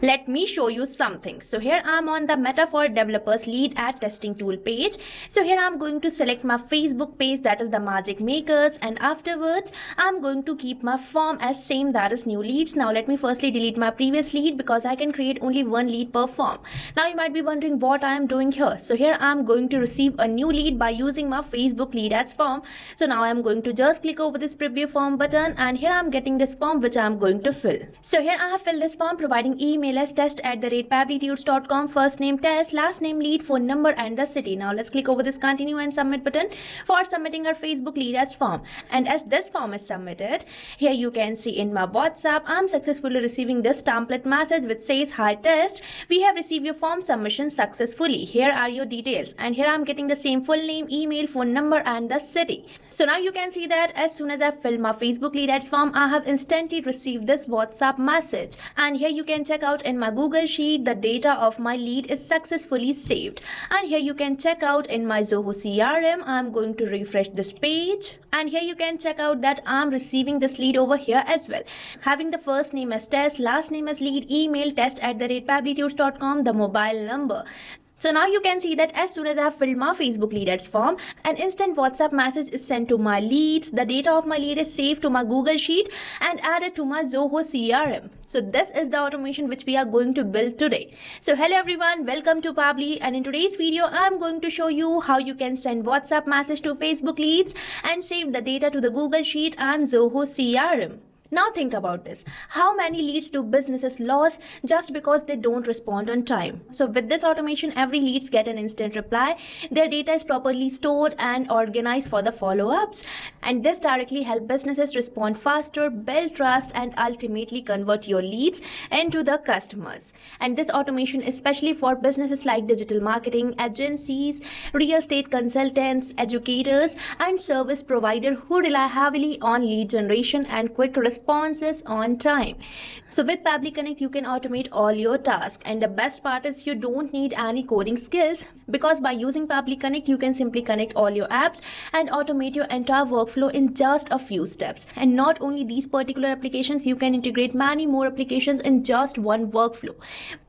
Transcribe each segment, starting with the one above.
Let me show you something. So here I'm on the Meta for Developers lead at testing tool page. So here I'm going to select my Facebook page, that is the Magic Makers, and afterwards I'm going to keep my form as same, that is new leads. Now let me firstly delete my previous lead because I can create only one lead per form. Now you might be wondering what I am doing here. So here I'm going to receive a new lead by using my Facebook lead ads form. So now I'm going to just click over this preview form button, and here I'm getting this form which I'm going to fill. So here I have filled this form providing email as test@pabblytudes.com, first name test, last name lead, phone number and the city. Now let's click over this continue and submit button for submitting our Facebook lead ads form. And as this form is submitted, here you can see in my WhatsApp, I'm successfully receiving this template message which says, "Hi test, we have received your form submission successfully. Here are your details." And here I'm getting the same full name, email, phone number and the city. So now you can see that as soon as I filled my Facebook lead ads form, I have instantly received this WhatsApp message. And here you can check out in my Google Sheet, the data of my lead is successfully saved. And here you can check out in my Zoho CRM, I'm going to refresh this page. And here you can check out that I'm receiving this lead over here as well. Having the first name as test, last name as lead, email test@pabblytudes.com, the mobile number. So now you can see that as soon as I have filled my Facebook lead ads form, an instant WhatsApp message is sent to my leads. The data of my lead is saved to my Google Sheet and added to my Zoho CRM. So this is the automation which we are going to build today. So hello everyone, welcome to Pabbly, and in today's video I'm going to show you how you can send WhatsApp message to Facebook leads and save the data to the Google Sheet and Zoho CRM. Now think about this. How many leads do businesses lose just because they don't respond on time? So with this automation, every leads get an instant reply. Their data is properly stored and organized for the follow-ups. And this directly helps businesses respond faster, build trust, and ultimately convert your leads into the customers. And this automation is especially for businesses like digital marketing, agencies, real estate consultants, educators, and service providers who rely heavily on lead generation and quick responses on time. So with Pabbly Connect, you can automate all your tasks, and the best part is you don't need any coding skills, because by using Pabbly Connect, you can simply connect all your apps and automate your entire workflow in just a few steps. And not only these particular applications, you can integrate many more applications in just one workflow.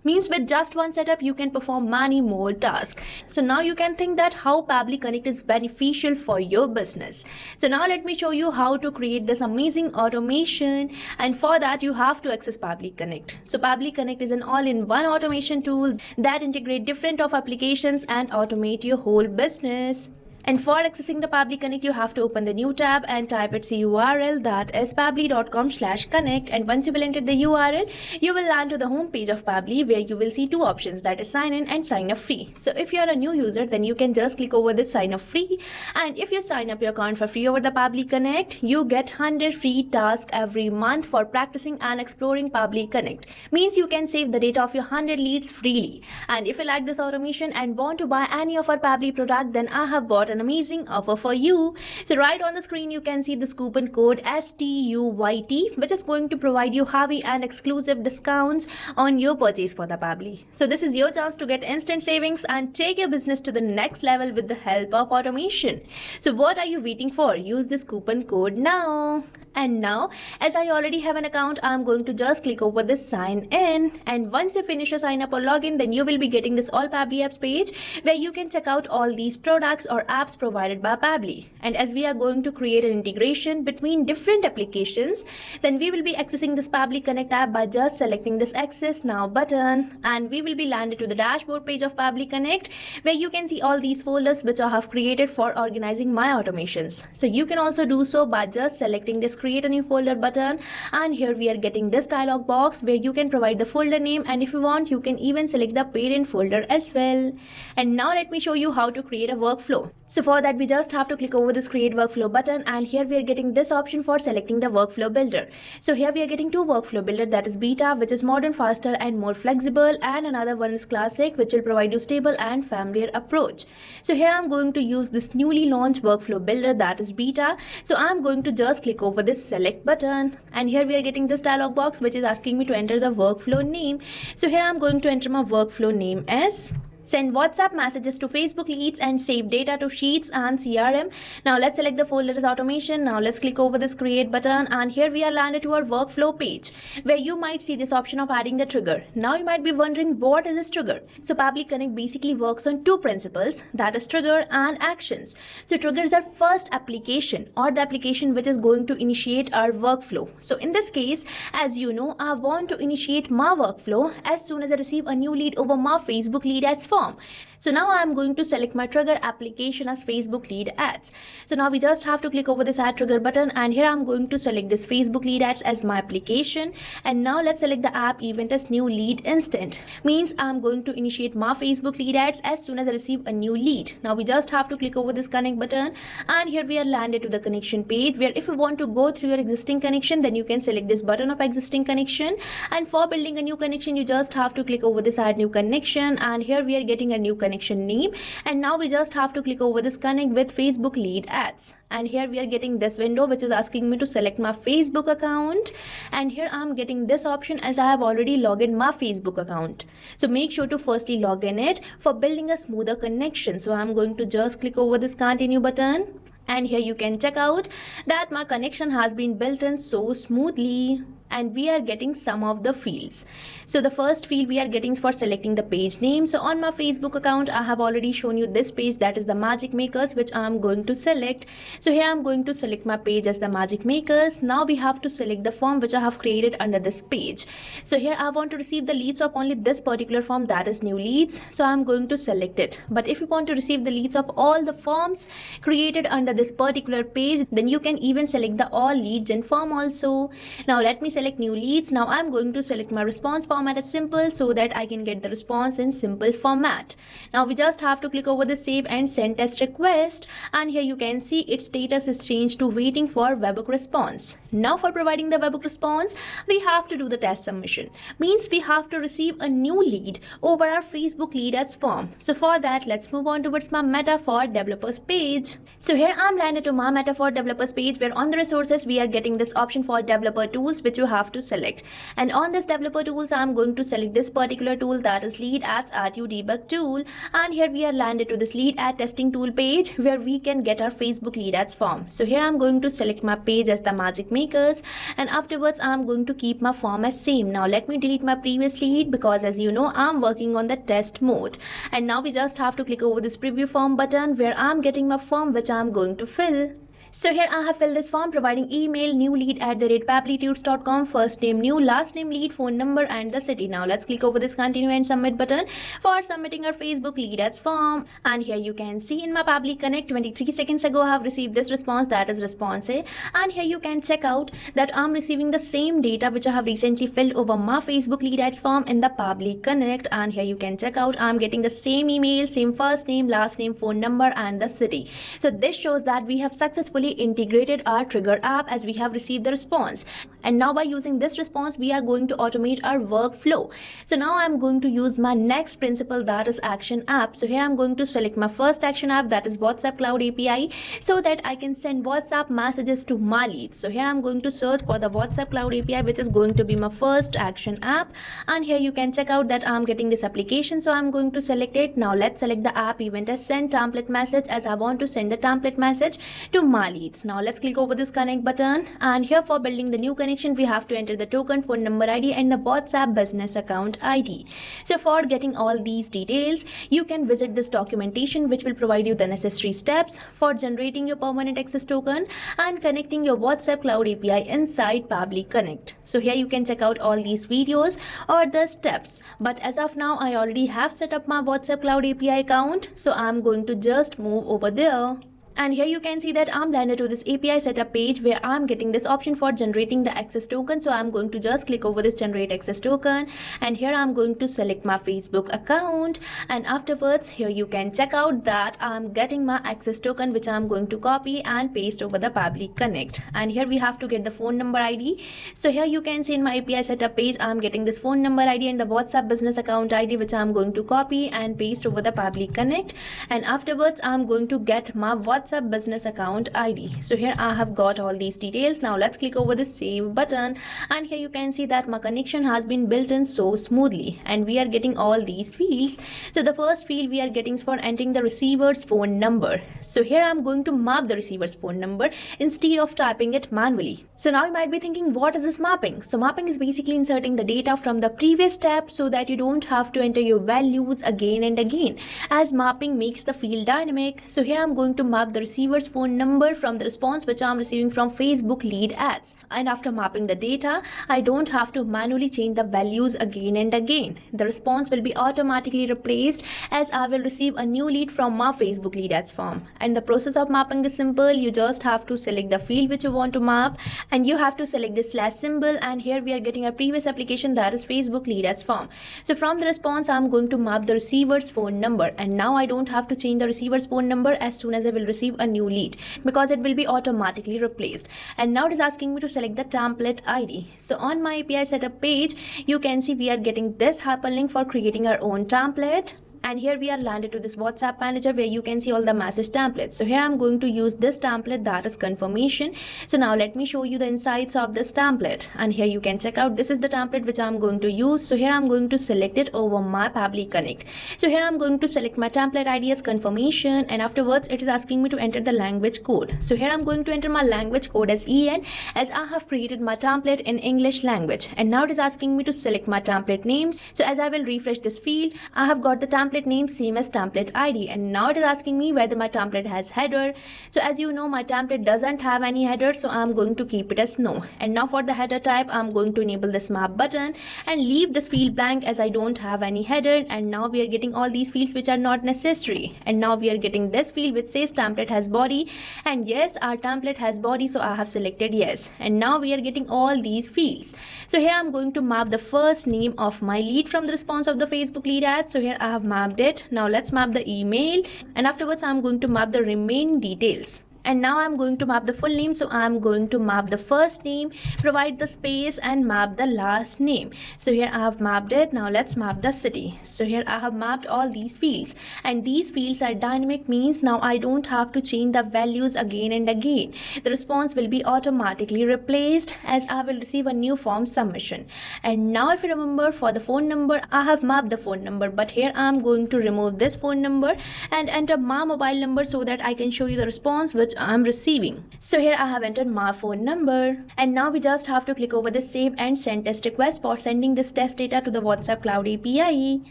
Means with just one setup, you can perform many more tasks. So now you can think that how Pabbly Connect is beneficial for your business. So now let me show you how to create this amazing automation. And for that, you have to access Pabbly Connect. So Pabbly Connect is an all-in-one automation tool that integrates different of applications and automate your whole business. And for accessing the Pabbly Connect, you have to open the new tab and type its URL, that is pabbly.com/connect. And once you will enter the URL, you will land to the home page of Pabbly, where you will see two options, that is sign in and sign up free. So if you are a new user, then you can just click over this sign up free. And if you sign up your account for free over the Pabbly Connect, you get 100 free tasks every month for practicing and exploring Pabbly Connect. Means you can save the data of your 100 leads freely. And if you like this automation and want to buy any of our Pabbly product, then I have bought an amazing offer for you. So right on the screen you can see this coupon code STUYT, which is going to provide you heavy and exclusive discounts on your purchase for the Pabbly. So this is your chance to get instant savings and take your business to the next level with the help of automation. So what are you waiting for? Use this coupon code now. And now, as I already have an account, I'm going to just click over this sign in. And once you finish your sign up or login, then you will be getting this all Pabbly apps page, where you can check out all these products or apps provided by Pabbly. And as we are going to create an integration between different applications, then we will be accessing this Pabbly Connect app by just selecting this Access Now button. And we will be landed to the dashboard page of Pabbly Connect, where you can see all these folders which I have created for organizing my automations. So you can also do so by just selecting this Create a New Folder button. And here we are getting this dialog box where you can provide the folder name, and if you want, you can even select the parent folder as well. And now let me show you how to create a workflow. So for that, we just have to click over this Create Workflow button, and here we are getting this option for selecting the workflow builder. So here we are getting two workflow builder, that is Beta, which is modern, faster and more flexible, and another one is Classic, which will provide you stable and familiar approach. So here I'm going to use this newly launched workflow builder, that is Beta. So I'm going to just click over this select button, and here we are getting this dialog box which is asking me to enter the workflow name. So here I'm going to enter my workflow name as send WhatsApp messages to Facebook leads, and save data to Sheets and CRM. Now let's select the folder as automation. Now let's click over this create button, and here we are landed to our workflow page where you might see this option of adding the trigger. Now you might be wondering, what is this trigger? So Pabbly Connect basically works on two principles, that is trigger and actions. So trigger is our first application or the application which is going to initiate our workflow. So in this case, as you know, I want to initiate my workflow as soon as I receive a new lead over my Facebook lead ads form. So now I am going to select my trigger application as Facebook lead ads. So now we just have to click over this add trigger button, and here I'm going to select this Facebook lead ads as my application. And now let's select the app event as new lead instant. Means I'm going to initiate my Facebook lead ads as soon as I receive a new lead. Now we just have to click over this connect button, and here we are landed to the connection page where if you want to go through your existing connection, then you can select this button of existing connection. And for building a new connection, you just have to click over this add new connection, and here we are getting a new connection name. And now we just have to click over this connect with Facebook lead ads, and here we are getting this window which is asking me to select my Facebook account, and here I'm getting this option as I have already logged in my Facebook account. So make sure to firstly log in it for building a smoother connection. So I'm going to just click over this continue button, and here you can check out that my connection has been built in so smoothly. And we are getting some of the fields. So the first field we are getting is for selecting the page name. So on my Facebook account, I have already shown you this page, that is the Magic Makers, which I am going to select. So here I am going to select my page as the Magic Makers. Now we have to select the form which I have created under this page. So here I want to receive the leads of only this particular form, that is new leads. So I am going to select it. But if you want to receive the leads of all the forms created under this particular page, then you can even select the all leads in form also. Now let me select new leads. Now I'm going to select my response format as simple so that I can get the response in simple format. Now we just have to click over the save and send test request, and here you can see its status is changed to waiting for webhook response. Now for providing the webhook response, we have to do the test submission. Means we have to receive a new lead over our Facebook lead ads form. So for that, let's move on towards my Meta for Developers page. So here I'm landed to my Meta for Developers page where on the resources we are getting this option for developer tools which you have to select. And on this developer tools, I'm going to select this particular tool, that is lead ads RTU debug tool. And here we are landed to this lead ad testing tool page where we can get our Facebook lead ads form. So here I'm going to select my page as the Magic Makers, and afterwards I'm going to keep my form as same. Now let me delete my previous lead because as you know, I'm working on the test mode. And now we just have to click over this preview form button where I'm getting my form which I'm going to fill. So here I have filled this form providing email, new lead @pabblytudes.com, first name new, last name lead, phone number and the city. Now let's click over this continue and submit button for submitting our Facebook lead ads form. And here you can see in my Pabbly Connect 23 seconds ago I have received this response, that is response A. And here you can check out that I'm receiving the same data which I have recently filled over my Facebook lead ads form in the Pabbly Connect. And here you can check out I'm getting the same email, same first name, last name, phone number and the city. So this shows that we have successfully integrated our trigger app as we have received the response. And now by using this response, we are going to automate our workflow. So now I'm going to use my next principle, that is action app. So here I'm going to select my first action app, that is WhatsApp Cloud API, so that I can send WhatsApp messages to my leads. So here I'm going to search for the WhatsApp Cloud API, which is going to be my first action app. And here you can check out that I'm getting this application. So I'm going to select it. Now let's select the app event as send template message, as I want to send the template message to my leads. Now let's click over this connect button, and here for building the new connection we have to enter the token, phone number ID and the WhatsApp business account ID. So for getting all these details, you can visit this documentation which will provide you the necessary steps for generating your permanent access token and connecting your WhatsApp Cloud API inside Pabbly Connect. So here you can check out all these videos or the steps, but as of now I already have set up my WhatsApp Cloud API account, so I'm going to just move over there. And here you can see that I'm landed to this API setup page where I'm getting this option for generating the access token. So I'm going to just click over this generate access token, and here I'm going to select my Facebook account, and afterwards here you can check out that I'm getting my access token which I'm going to copy and paste over the Pabbly Connect. And here we have to get the phone number ID. So here you can see in my API setup page I'm getting this phone number ID and the WhatsApp business account ID which I'm going to copy and paste over the Pabbly Connect. And afterwards I'm going to get my WhatsApp WhatsApp business account ID. So here I have got all these details. Now let's click over the save button, and here you can see that my connection has been built in so smoothly, and we are getting all these fields. So the first field we are getting is for entering the receiver's phone number. So here I'm going to map the receiver's phone number instead of typing it manually. So now you might be thinking, what is this mapping? So mapping is basically inserting the data from the previous step so that you don't have to enter your values again and again, as mapping makes the field dynamic. So here I'm going to map the receiver's phone number from the response which I'm receiving from Facebook lead ads. And after mapping the data, I don't have to manually change the values again and again. The response will be automatically replaced as I will receive a new lead from my Facebook lead ads form. And the process of mapping is simple. You just have to select the field which you want to map, and you have to select the slash symbol, and here we are getting a previous application, that is Facebook lead ads form. So from the response I'm going to map the receiver's phone number, and now I don't have to change the receiver's phone number as soon as I will receive a new lead, because it will be automatically replaced. And now it is asking me to select the template ID. So on my API setup page, you can see we are getting this hyperlink for creating our own template. And here we are landed to this WhatsApp manager where you can see all the message templates. So here I'm going to use this template, that is confirmation. So now let me show you the insights of this template. And here you can check out, this is the template which I'm going to use. So here I'm going to select it over my Pabbly Connect. So here I'm going to select my template ID as confirmation, and afterwards it is asking me to enter the language code. So here I'm going to enter my language code as EN, as I have created my template in English language. And now it is asking me to select my template names. So as I will refresh this field, I have got the template name same as template ID, and now it is asking me whether my template has header. So as you know, my template doesn't have any header, so I'm going to keep it as no. And now for the header type, I'm going to enable this map button and leave this field blank as I don't have any header. And now we are getting all these fields which are not necessary. And now we are getting this field which says template has body, and yes, our template has body, so I have selected yes. And now we are getting all these fields. So here I'm going to map the first name of my lead from the response of the Facebook lead ad. So here I have mapped it. Now let's map the email, and afterwards I'm going to map the remaining details. And now I'm going to map the full name. So I'm going to map the first name, provide the space, and map the last name. So here I have mapped it. Now let's map the city. So here I have mapped all these fields, and these fields are dynamic, means now I don't have to change the values again and again. The response will be automatically replaced as I will receive a new form submission. And now if you remember, for the phone number, I have mapped the phone number, but here I'm going to remove this phone number and enter my mobile number so that I can show you the response which I'm receiving. So here I have entered my phone number, and now we just have to click over the save and send test request for sending this test data to the WhatsApp Cloud API.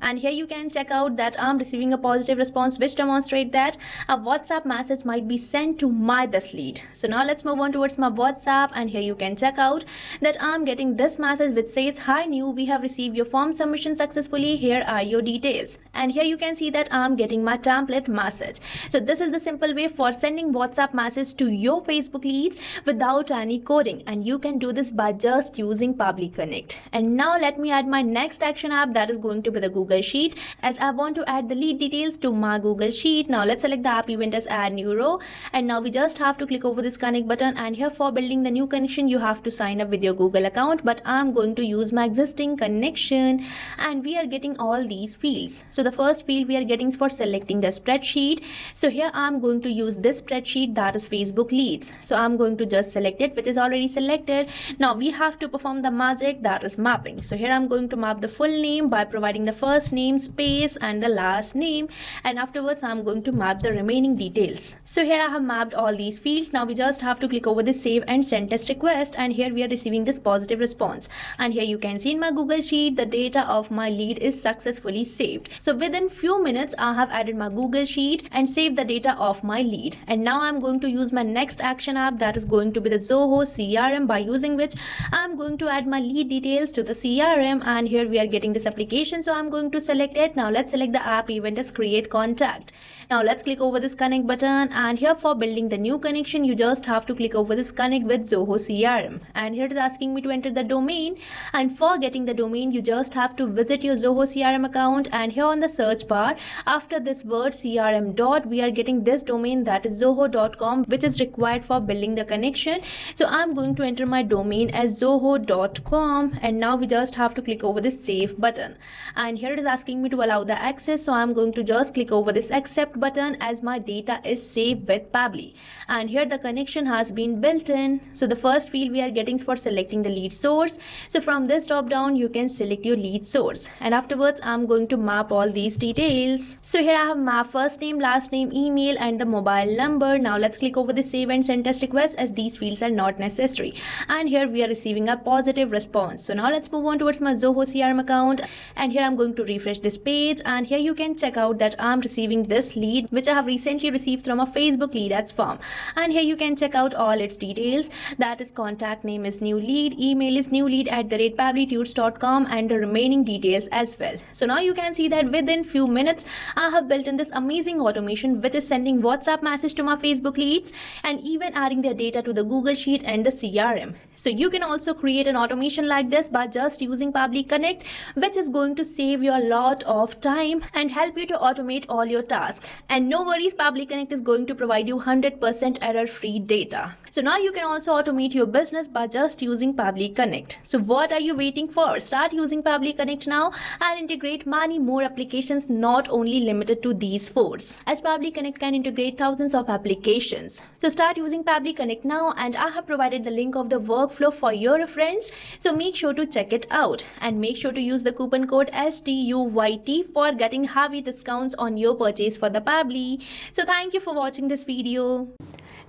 And here you can check out that I'm receiving a positive response which demonstrates that a WhatsApp message might be sent to my this lead. So now let's move on towards my WhatsApp, and here you can check out that I'm getting this message which says, hi new, we have received your form submission successfully, here are your details. And here you can see that I'm getting my template message. So this is the simple way for sending WhatsApp message to your Facebook leads without any coding, and you can do this by just using Pabbly Connect. And now let me add my next action app, that is going to be the Google Sheet, as I want to add the lead details to my Google Sheet. Now let's select the app event as add new row, and now we just have to click over this connect button, and here for building the new connection you have to sign up with your Google account, but I'm going to use my existing connection. And we are getting all these fields. So the first field we are getting is for selecting the spreadsheet. So here I'm going to use this spreadsheet, that is Facebook leads. So I'm going to just select it, which is already selected. Now we have to perform the magic, that is mapping. So here I'm going to map the full name by providing the first name, space, and the last name, and afterwards I'm going to map the remaining details. So here I have mapped all these fields. Now we just have to click over the save and send test request, and here we are receiving this positive response. And here you can see in my Google Sheet the data of my lead is successfully saved. So within few minutes I have added my Google Sheet and saved the data of my lead. And now I'm going to use my next action app, that is going to be the Zoho CRM, by using which I'm going to add my lead details to the CRM. And here we are getting this application, so I'm going to select it. Now let's select the app event as create contact. Now let's click over this connect button, and here for building the new connection you just have to click over this connect with Zoho CRM. And here it is asking me to enter the domain, and for getting the domain you just have to visit your Zoho CRM account, and here on the search bar after this word CRM dot we are getting this domain, that is zoho.com. zoho.com, which is required for building the connection. So I'm going to enter my domain as zoho.com, and now we just have to click over this save button, and here it is asking me to allow the access. So I'm going to just click over this accept button as my data is saved with Pabbly, and here the connection has been built in. So the first field we are getting for selecting the lead source. So from this drop down you can select your lead source, and afterwards I'm going to map all these details. So here I have map first name, last name, email and the mobile number. Now let's click over the save and send test request as these fields are not necessary, and here we are receiving a positive response. So now let's move on towards my Zoho CRM account, and here I'm going to refresh this page, and here you can check out that I'm receiving this lead which I have recently received from a Facebook lead ads form, and here you can check out all its details. That is, contact name is new lead, email is new lead @pabblytunes.com, and the remaining details as well. So now you can see that within few minutes I have built in this amazing automation which is sending WhatsApp message to my Facebook leads and even adding their data to the Google Sheet and the CRM. So you can also create an automation like this by just using Pabbly Connect, which is going to save you a lot of time and help you to automate all your tasks. And no worries, Pabbly Connect is going to provide you 100% error-free data. So now you can also automate your business by just using Pabbly Connect. So what are you waiting for? Start using Pabbly Connect now and integrate many more applications, not only limited to these four, as Pabbly Connect can integrate thousands of applications. So start using Pabbly Connect now, and I have provided the link of the workflow for your reference. So make sure to check it out and make sure to use the coupon code STUYT for getting heavy discounts on your purchase for the Pabbly. So thank you for watching this video.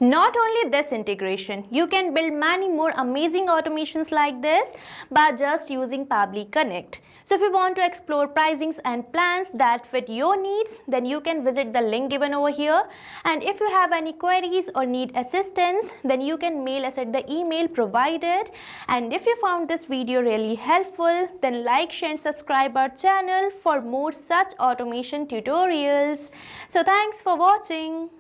Not only this integration, you can build many more amazing automations like this by just using Pabbly Connect. So if you want to explore pricings and plans that fit your needs, then you can visit the link given over here. And if you have any queries or need assistance, then you can mail us at the email provided. And if you found this video really helpful, then like, share and subscribe our channel for more such automation tutorials. So thanks for watching.